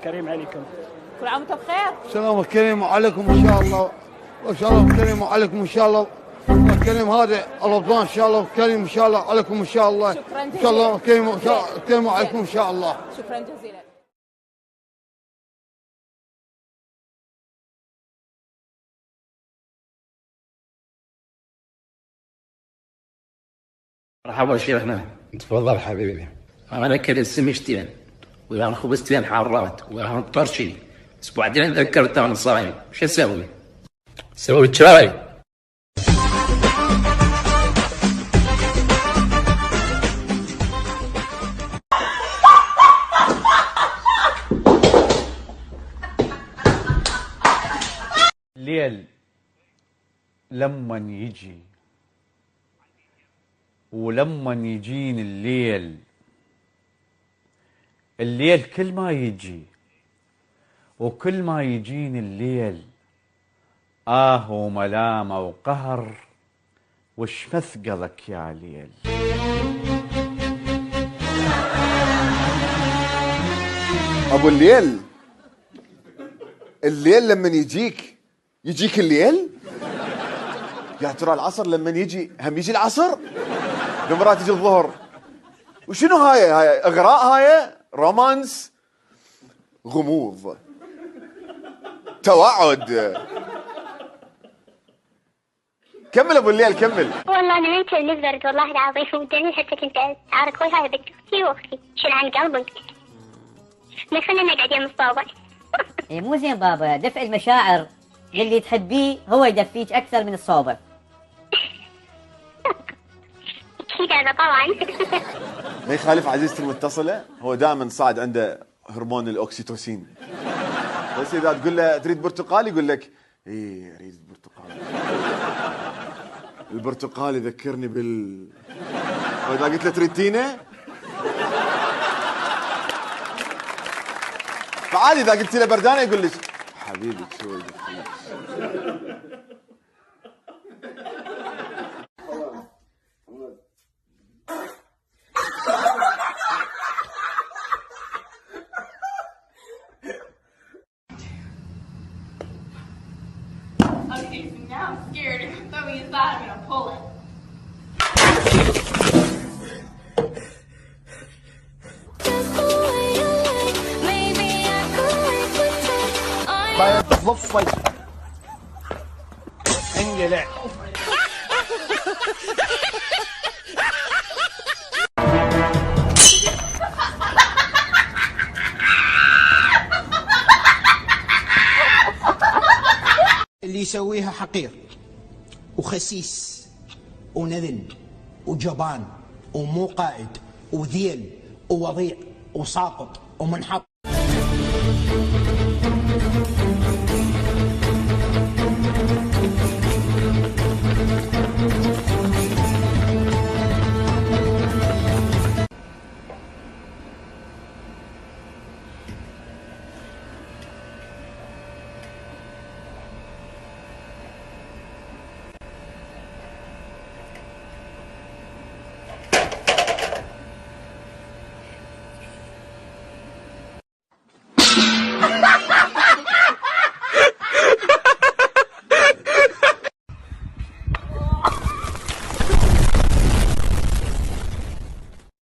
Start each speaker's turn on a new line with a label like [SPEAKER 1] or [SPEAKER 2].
[SPEAKER 1] كريم عليكم.
[SPEAKER 2] كل عام وانتم بخير.
[SPEAKER 3] سلام كريم عليكم ان شاء الله، وسلام كريم عليكم ان شاء الله. كريم هذا رمضان ان شاء الله، كريم ان شاء الله عليكم ان شاء الله.
[SPEAKER 2] شكرا جزيلا.
[SPEAKER 3] ان شاء الله كريم عليكم ان شاء الله.
[SPEAKER 2] شكرا جزيلا.
[SPEAKER 4] مرحبا شيخنا.
[SPEAKER 5] تفضل حبيبي.
[SPEAKER 4] أنا كده السم اشتبان وأنا خبز تبان حرات وأنا طرشي أسبوع دين ذكرت أنا الصايم شو أسوي؟ سوي الشراي.
[SPEAKER 5] الليل لما يجي ولما يجيني الليل كل ما يجي وكل ما يجيني الليل وملامة وقهر وش مثقلك يا ليل.
[SPEAKER 6] ابو الليل لما يجيك الليل. يا ترى العصر لما يجي هم يجي العصر، مرات يجي الظهر. وشنو هاي اغراء، هاي رومانس، غموض، توعد. كمل ابو الليل كمل.
[SPEAKER 7] والله انا انت نقدر والله العظيم، والدليل حتى كنت اعرف اخوي هاي بنت اختي واختي، شيل عن قلبك بس خلينا نقعد يم الصوبه.
[SPEAKER 8] إيه مو زين بابا، دفع المشاعر للي تحبيه هو يدفيك اكثر من الصوبه.
[SPEAKER 7] اكيد هذا طبعا.
[SPEAKER 6] ما يخالف عزيزتي المتصله، هو دائما صاعد عنده هرمون الاوكسيتوسين، بس اذا تقول له تريد برتقال يقول لك ايه اريد برتقال. البرتقال يذكرني واذا قلت له تريد تينه، فعادي اذا قلت له بردانه يقول لك حبيبي شو يدفيك.
[SPEAKER 2] Okay, so now I'm scared. If I throw me inside, I'm gonna pull it.
[SPEAKER 3] انقلع.
[SPEAKER 9] اللي يسويها حقير وخسيس ونذل وجبان ومو قائد وذيل ووضيع وساقط ومنحط.